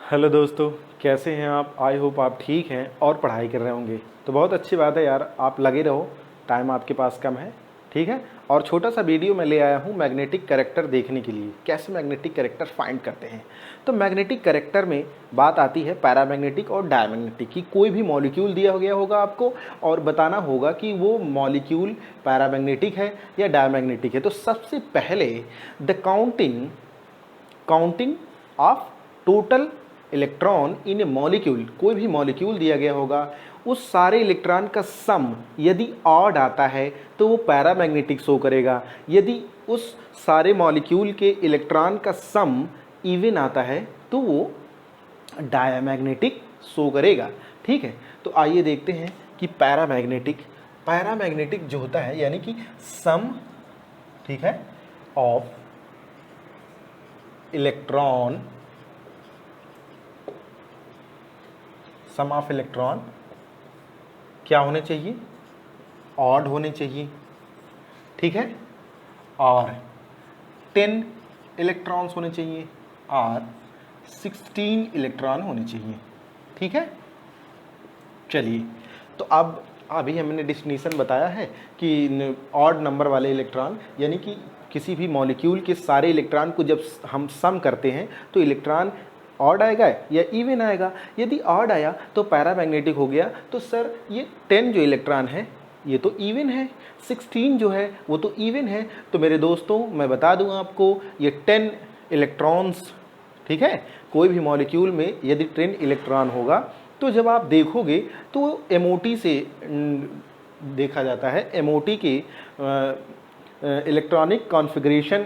Hello दोस्तों, कैसे हैं आप? आई होप आप ठीक हैं और पढ़ाई कर रहे होंगे। तो बहुत अच्छी बात है यार, आप लगे रहो। टाइम आपके पास कम है, ठीक है। और छोटा सा वीडियो मैं ले आया हूँ मैग्नेटिक कैरेक्टर देखने के लिए, कैसे मैग्नेटिक कैरेक्टर फाइंड करते हैं। तो मैग्नेटिक कैरेक्टर में बात आती है पैरामैग्नेटिक और डायमैग्नेटिक की। कोई भी मॉलिक्यूल दिया गया होगा आपको और बताना होगा कि वो मॉलिक्यूल पैरामैग्नेटिक है या डायमैग्नेटिक है। तो सबसे पहले the counting of total electron in A molecule, कोई भी मॉलिक्यूल दिया गया होगा, उस सारे इलेक्ट्रॉन का सम यदि ऑड आता है तो वो पैरामैग्नेटिक शो करेगा। यदि उस सारे मॉलिक्यूल के इलेक्ट्रॉन का सम इवन आता है तो वो डायमैग्नेटिक शो करेगा, ठीक है। तो आइए देखते हैं कि पैरामैग्नेटिक जो होता है यानी कि सम, ठीक है, of electron, sum of electron क्या होने चाहिए? ऑड होने चाहिए, ठीक है। और 10 इलेक्ट्रॉन्स होने चाहिए और 16 इलेक्ट्रॉन होने चाहिए, ठीक है। चलिए, तो अब अभी हमने डेफिनेशन बताया है कि ऑड नंबर वाले इलेक्ट्रॉन यानी कि किसी भी मॉलिक्यूल के सारे इलेक्ट्रॉन को जब हम सम करते हैं तो इलेक्ट्रॉन ऑड आएगा या इवन आएगा। यदि ऑड आया तो पैरामैग्नेटिक हो गया। तो सर ये 10 जो इलेक्ट्रॉन है ये तो इवन है, 16 जो है वो तो इवन है। तो मेरे दोस्तों मैं बता दूं आपको, ये 10 इलेक्ट्रॉन्स, ठीक है, कोई भी मॉलिक्यूल में यदि 10 इलेक्ट्रॉन होगा तो जब आप देखोगे तो एमओटी से देखा जाता है। एमओटी के इलेक्ट्रॉनिक कॉन्फ़िगरेशन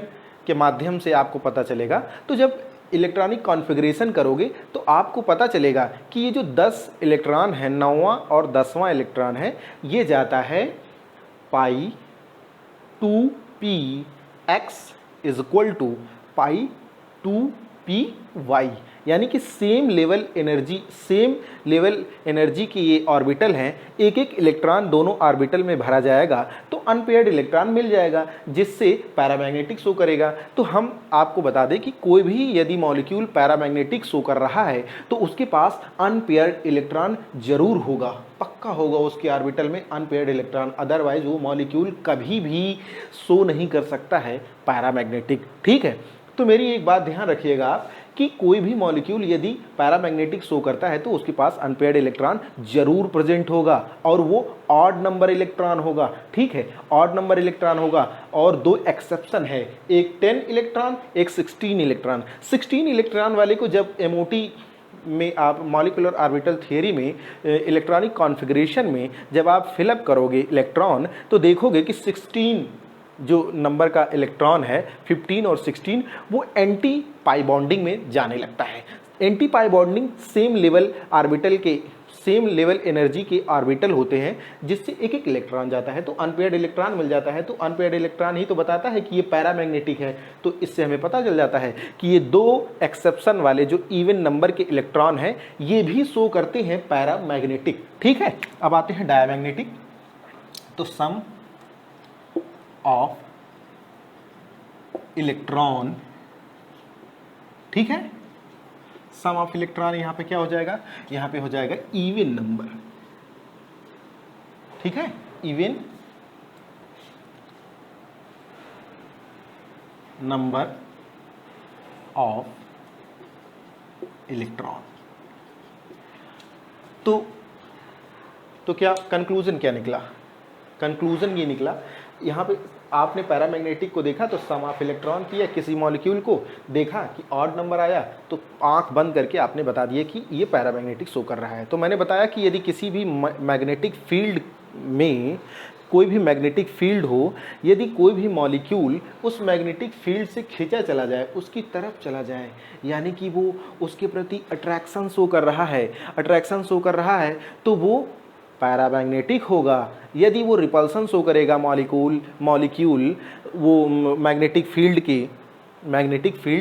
के माध्यम से आपको पता चलेगा। तो जब इलेक्ट्रॉनिक कॉन्फ़िगरेशन करोगे तो आपको पता चलेगा कि ये जो 10 इलेक्ट्रॉन है, 9वां और 10वां इलेक्ट्रॉन है, ये जाता है pi 2p x is equal to pi 2p y, यानी कि सेम लेवल एनर्जी की ये ऑर्बिटल हैं। एक एक इलेक्ट्रॉन दोनों ऑर्बिटल में भरा जाएगा तो अनपेयर्ड इलेक्ट्रॉन मिल जाएगा जिससे पैरामैग्नेटिक शो करेगा। तो हम आपको बता दें कि कोई भी यदि मॉलिक्यूल पैरामैग्नेटिक शो कर रहा है तो उसके पास अनपेयर्ड इलेक्ट्रॉन जरूर होगा, पक्का होगा उसके ऑर्बिटल में अनपेयर्ड इलेक्ट्रॉन, अदरवाइज वो मॉलिक्यूल कभी भी शो नहीं कर सकता है पैरामैग्नेटिक, ठीक है। तो मेरी एक बात ध्यान रखिएगा आप कि कोई भी मॉलिक्यूल यदि पैरामैग्नेटिक शो करता है तो उसके पास अनपेयर्ड इलेक्ट्रॉन जरूर प्रेजेंट होगा और वो ऑड नंबर इलेक्ट्रॉन होगा, ठीक है, ऑड नंबर इलेक्ट्रॉन होगा। और दो एक्सेप्शन है, एक 10 इलेक्ट्रॉन, एक 16 इलेक्ट्रॉन। 16 इलेक्ट्रॉन वाले को जब एमओटी में आप मॉलिक्यूलर ऑर्बिटल थियरी में इलेक्ट्रॉनिक कॉन्फ़िगरेशन में जब आप फिलअप करोगे इलेक्ट्रॉन तो देखोगे कि 16 जो नंबर का इलेक्ट्रॉन है, 15 और 16, वो एंटी पाई बॉन्डिंग में जाने लगता है। Anti pi bonding same level energy के ऑर्बिटल होते हैं जिससे एक एक इलेक्ट्रॉन जाता है तो अनपेयर्ड इलेक्ट्रॉन मिल जाता है। तो अनपेयर्ड इलेक्ट्रॉन ही तो बताता है कि ये पैरामैग्नेटिक है। तो इससे हमें पता चल जाता है कि ये दो एक्सेप्शन वाले जो इवन नंबर के इलेक्ट्रॉन हैं ये भी शो करते हैं पैरामैग्नेटिक, ठीक है। अब आते हैं डायमैग्नेटिक। तो सम ऑफ इलेक्ट्रॉन, ठीक है, सम ऑफ इलेक्ट्रॉन यहां पे क्या हो जाएगा? यहां पे हो जाएगा इवन नंबर, ठीक है, इवन नंबर ऑफ इलेक्ट्रॉन। तो क्या कंक्लूजन क्या निकला? कंक्लूजन ये निकला, यहाँ पे आपने पैरामैग्नेटिक को देखा तो सम ऑफ इलेक्ट्रॉन किया, किसी मॉलिक्यूल को देखा कि ऑड नंबर आया तो आंख बंद करके आपने बता दिया कि ये पैरामैग्नेटिक शो कर रहा है। तो मैंने बताया कि यदि किसी भी मैग्नेटिक फील्ड में कोई भी मैग्नेटिक फील्ड हो, यदि कोई भी मॉलिक्यूल उस मैग्नेटिक फील्ड से खींचा चला जाए, उसकी तरफ चला जाए, यानी कि वो उसके प्रति अट्रैक्शन शो कर रहा है, तो वो पैरामैग्नेटिक होगा। यदि वो रिपल्सन शो करेगा मॉलिक्यूल वो मैग्नेटिक फील्ड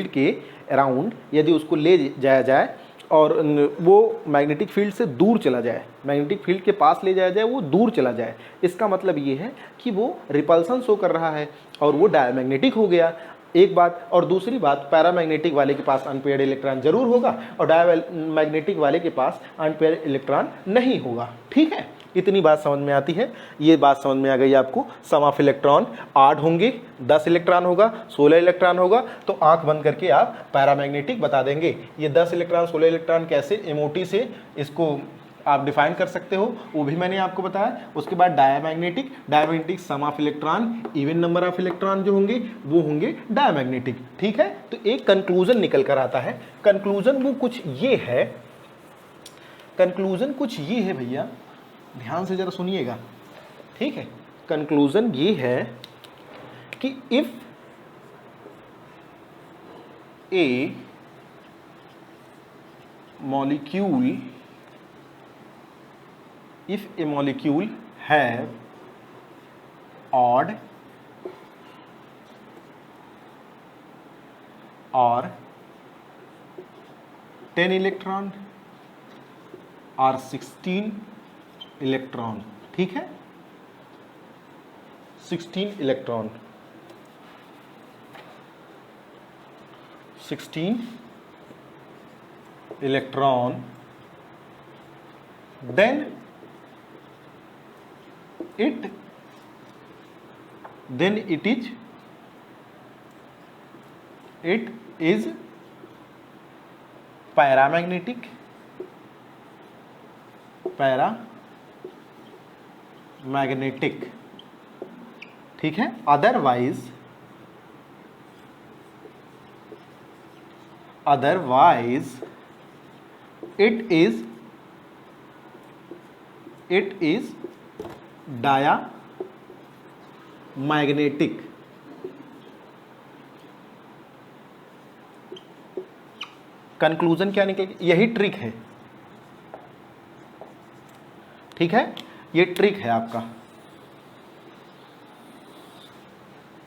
के अराउंड यदि उसको ले जाया जाए और वो मैग्नेटिक फील्ड से दूर चला जाए, मैग्नेटिक फील्ड के पास ले जाया जाए, वो दूर चला जाए, इसका मतलब ये है कि वो रिपल्सन शो कर रहा है और वो डायमैग्नेटिक हो गया। एक बात। और दूसरी बात, पैरामैग्नेटिक वाले के पास अनपेयर्ड इलेक्ट्रॉन जरूर होगा और डायमैग्नेटिक वाले के पास अनपेयर्ड इलेक्ट्रॉन नहीं होगा। ठीक है, इतनी बात समझ में आती है। ये बात समझ में आ गई आपको। सम ऑफ इलेक्ट्रॉन 8 होंगे, 10 इलेक्ट्रॉन होगा, 16 इलेक्ट्रॉन होगा, तो आंख बंद करके आप पैरामैग्नेटिक बता देंगे। ये 10 इलेक्ट्रॉन 16 इलेक्ट्रॉन कैसे एमओटी से इसको आप डिफाइन कर सकते हो वो भी मैंने आपको बताया। उसके बाद diamagnetic sum of electron, even number of electron जो होंगे वो होंगे डायमैग्नेटिक। ठीक है, तो एक कंक्लूजन निकल कर आता है। कंक्लूजन वो कुछ ये है, कंक्लूजन कुछ ये है भैया, ध्यान से जरा सुनिएगा। ठीक है, कंक्लूजन ये है कि if a molecule if a molecule have odd or 10 electron or 16 electron, ठीक है, 16 electron, 16 electron, then it is paramagnetic ठीक है। Otherwise it is diamagnetic. Conclusion क्या निकलेगा? यही ट्रिक है। ठीक है, ये ट्रिक है आपका।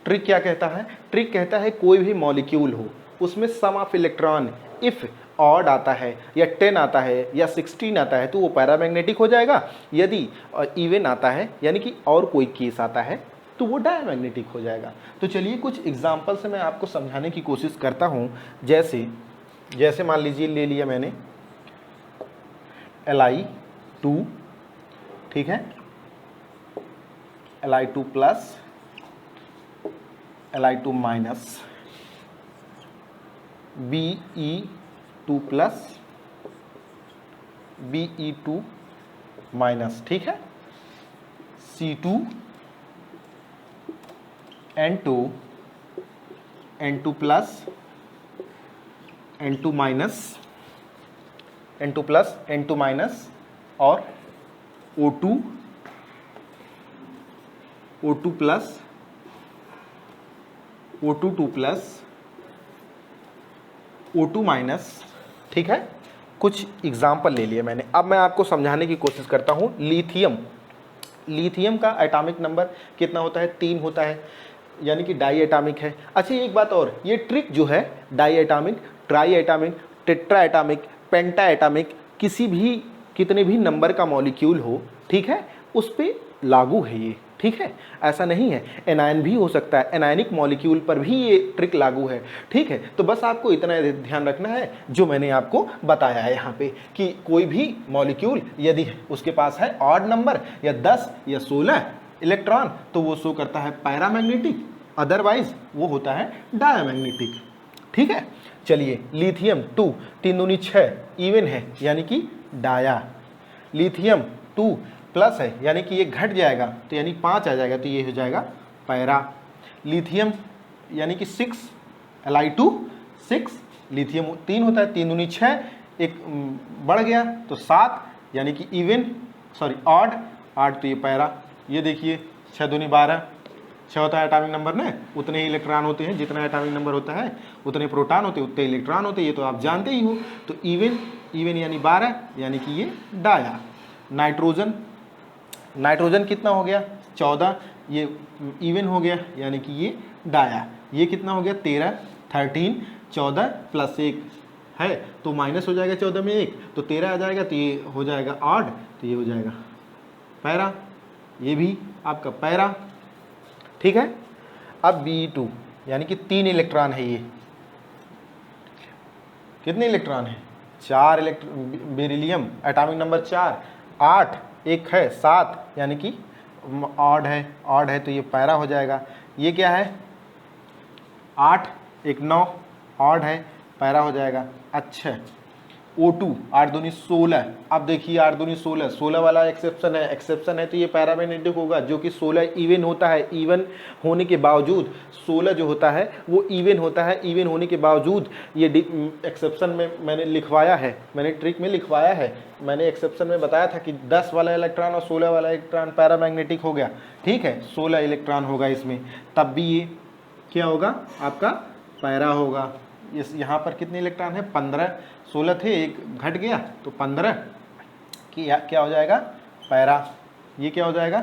ट्रिक क्या कहता है? ट्रिक कहता है कोई भी मॉलिक्यूल हो उसमें सम ऑफ इलेक्ट्रॉन इफ ऑड आता है या 10 आता है या 16 आता है तो वो पैरामैग्नेटिक हो जाएगा। यदि इवन आता है यानी कि और कोई केस आता है तो वो डायमैग्नेटिक हो जाएगा। तो चलिए कुछ एग्जांपल से मैं आपको समझाने की कोशिश करता हूँ। जैसे मान लीजिए ले लिया मैंने Li2, ठीक है, Li2 plus, Li2 minus, Be2 plus, Be2 minus, ठीक है, C2 N2 plus, N2 minus, N2 minus और O2 plus, O2 plus, O2 minus. ठीक है, कुछ एग्जाम्पल ले लिए मैंने। अब मैं आपको समझाने की कोशिश करता हूँ। लिथियम का एटॉमिक नंबर कितना होता है? 3 होता है, यानी कि डाई एटॉमिक है। अच्छा एक बात और, ये ट्रिक जो है di atomic, tri atomic, tetra atomic, penta atomic, कितने भी नंबर का मॉलिक्यूल हो, ठीक है, उस पर लागू है ये। ठीक है, ऐसा नहीं है, एनायन भी हो सकता है, एनायनिक मॉलिक्यूल पर भी ये ट्रिक लागू है। ठीक है, तो बस आपको इतना ध्यान रखना है जो मैंने आपको बताया है यहाँ पे कि कोई भी मॉलिक्यूल यदि उसके पास है ऑड नंबर या 10 या 16 इलेक्ट्रॉन तो वो शो करता है पैरामैग्नेटिक, अदरवाइज वो होता है डायमैग्नेटिक। ठीक है, चलिए लिथियम 2 3 दूनी 6 इवन है यानी कि डाया, लिथियम 2 प्लस है यानी कि ये घट जाएगा तो यानी 5 आ जाएगा तो ये हो जाएगा पैरा। लिथियम यानी कि 6, Li2 6, लिथियम 3 होता है, 3 दूनी 6, एक बढ़ गया तो 7 यानी कि इवन, सॉरी ऑड, 8 तो ये पैरा। ये देखिए 6 दूनी 12, 6 होता है एटॉमिक नंबर ना, उतने ही इलेक्ट्रॉन होते हैं, जितना एटॉमिक नंबर होता है उतने प्रोटॉन होते हैं उतने इलेक्ट्रॉन होते हैं, ये तो आप जानते ही हो। तो इवन यानी 12 यानी कि ये डाया। नाइट्रोजन कितना हो गया? 14, ये इवन हो गया यानी कि ये डाया। ये कितना हो गया? 13, 14 प्लस 1 है तो माइनस हो जाएगा 14 में 1 तो 13 आ जाएगा, तो ये हो जाएगा ऑड, तो ये हो जाएगा पैरा, ये भी आपका पैरा। ठीक है, अब Be2 यानी कि 3 इलेक्ट्रॉन है ये। कितने इलेक्ट्रॉन है? 4 बेरिलियम एटॉमिक नंबर 4, 8 एक है 7 यानी कि ऑड है तो ये पैरा हो जाएगा। ये क्या है? 8 एक 9 ऑड है, पैरा हो जाएगा। अच्छा O2 8 दूनी 16। अब देखिए 8 दूनी 16, 16 वाला एक्सेप्शन है तो ये पैरामैग्नेटिक होगा, जो कि 16 इवन होता है। इवन होने के बावजूद 16 जो होता है वो इवन होता है। इवन होने के बावजूद ये एक्सेप्शन में मैंने लिखवाया है, मैंने ट्रिक में लिखवाया है। मैंने एक्सेप्शन में बताया था कि 10 वाला इलेक्ट्रॉन और 16 वाला इलेक्ट्रॉन पैरामैग्नेटिक हो गया। ठीक है, 16 इलेक्ट्रॉन होगा इसमें, तब भी ये क्या होगा? आपका पैरा होगा। इस यहाँ पर कितने इलेक्ट्रॉन है? 15। 16 थे, एक घट गया तो 15 कि क्या हो जाएगा? पैरा। ये क्या हो जाएगा?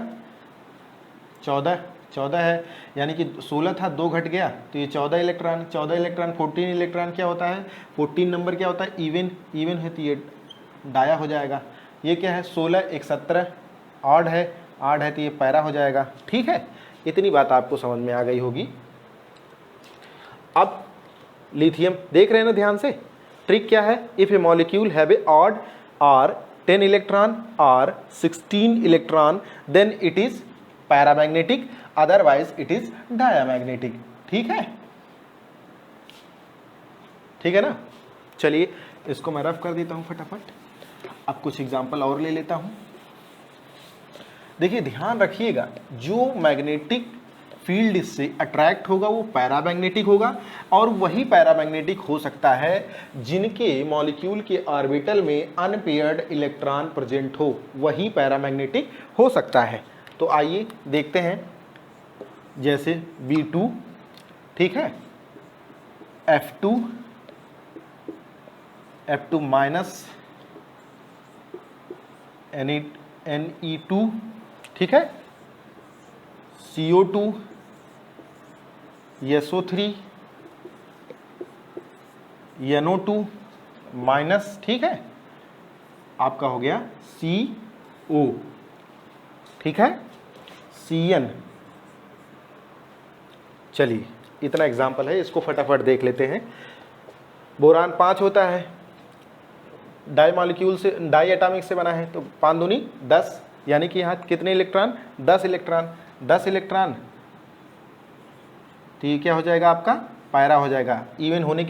14 है, यानी कि 16 था, 2 घट गया तो ये 14 इलेक्ट्रॉन। 14 इलेक्ट्रॉन क्या होता है? 14 नंबर क्या होता है? इवन है तो ये डाया हो जाएगा। ये क्या है? 16 एक 17 ऑड है तो ये पैरा हो जाएगा। ठीक है, इतनी बात आपको समझ में आ गई होगी। अब लिथियम देख रहे हैं ना ध्यान से। ट्रिक क्या है? If a molecule have a odd और 10 इलेक्ट्रॉन और 16 electron then it is paramagnetic, otherwise it is diamagnetic. ठीक है ना। चलिए इसको मैं रफ कर देता हूं फटाफट। अब कुछ एग्जांपल और ले लेता हूं। देखिए ध्यान रखिएगा, जो मैग्नेटिक फील्ड इससे अट्रैक्ट होगा वो पैरामैग्नेटिक होगा, और वही पैरामैग्नेटिक हो सकता है जिनके मॉलिक्यूल के ऑर्बिटल में अनपेयर्ड इलेक्ट्रॉन प्रेजेंट हो, वही पैरामैग्नेटिक हो सकता है। तो आइए देखते हैं, जैसे B2, ठीक है, F2 माइनस Ne2, ठीक है, CO2, SO3, NO2 माइनस, ठीक है, आपका हो गया CO, ठीक है, CN। चलिए इतना एग्जाम्पल है, इसको फटाफट देख लेते हैं। बोरान 5 होता है, डाई मॉलिक्यूल से, डाई एटॉमिक से बना है, तो 5 दूनी 10, यानी कि यहाँ कितने इलेक्ट्रॉन? 10 इलेक्ट्रॉन। तो ये क्या हो जाएगा? आपका पैरा हो जाएगा। इवन होने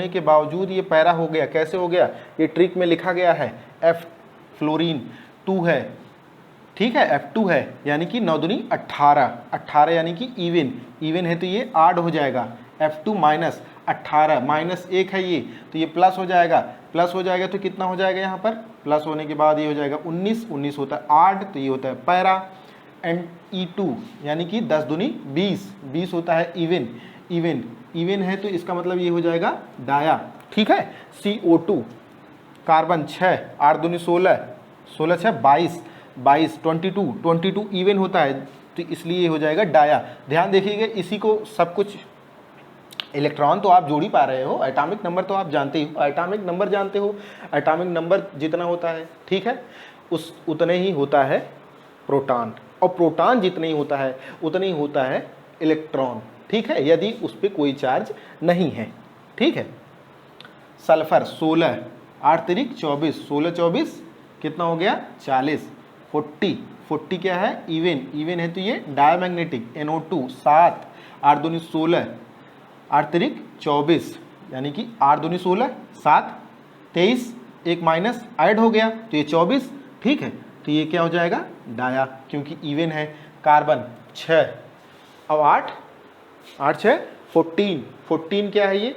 के बावजूद ये पैरा हो गया। कैसे हो गया? ये ट्रिक में लिखा गया है। F फ्लोरीन 2 है, ठीक है, F2 है, यानी कि 9 दूनी 18 यानी कि इवन है तो ये आड हो जाएगा। F2 माइनस 18 माइनस 1 है ये, तो ये प्लस हो जाएगा तो कितना हो जाएगा? यहाँ पर प्लस होने के बाद ये हो जाएगा 19 होता है आड, तो ये होता है पैरा। एंड E2 यानी कि 10 दूनी 20 होता है इवन है तो इसका मतलब ये हो जाएगा डाया। ठीक है, CO2 कार्बन 6, 8 दूनी 16 6 22 22 इवन होता है तो इसलिए ये हो जाएगा डाया। ध्यान देखिएगा, इसी को सब कुछ इलेक्ट्रॉन तो आप जोड़ ही पा रहे हो, एटॉमिक नंबर तो आप जानते हो, एटॉमिक नंबर जितना होता है, ठीक है, उतने ही होता है प्रोटॉन, और प्रोटॉन जितने ही होता है उतने ही होता है इलेक्ट्रॉन। ठीक है, यदि उस पर कोई चार्ज नहीं है। ठीक है, सल्फर 16, 8 तिरिक 24, 16 24 कितना हो गया? 40। 40 क्या है? इवन है तो ये डायमैग्नेटिक। NO2 7, 8 दूनी 16, 8 तिरिक 24, यानी कि 8 दूनी 16 7 23, एक माइनस ऐड हो गया तो ये 24। ठीक है, तो ये क्या हो जाएगा? डाया, क्योंकि इवन है। कार्बन 6, अब 8 6 14 क्या है? ये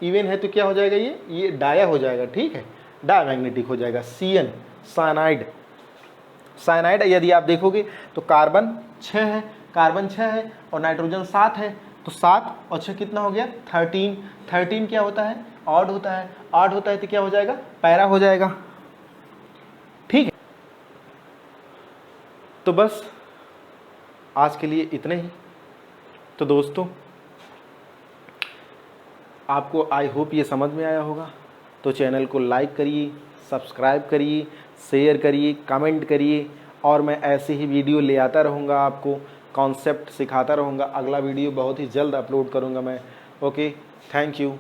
इवन है तो क्या हो जाएगा? ये डाया हो जाएगा। ठीक है, डायमैग्नेटिक हो जाएगा। CN साइनाइड यदि आप देखोगे तो कार्बन 6 है और नाइट्रोजन 7 है, तो 7 और 6 कितना हो गया? 13 क्या होता है? ऑड होता है तो क्या हो जाएगा? पैरा हो जाएगा। ठीक है, तो बस आज के लिए इतने ही। तो दोस्तों, आपको आई होप ये समझ में आया होगा। तो चैनल को लाइक करिए, सब्सक्राइब करिए, शेयर करिए, कमेंट करिए, और मैं ऐसे ही वीडियो ले आता रहूँगा आपको। कॉन्सेप्ट सिखाता रहूँगा। अगला वीडियो बहुत ही जल्द अपलोड करूँगा मैं। Okay, thank you.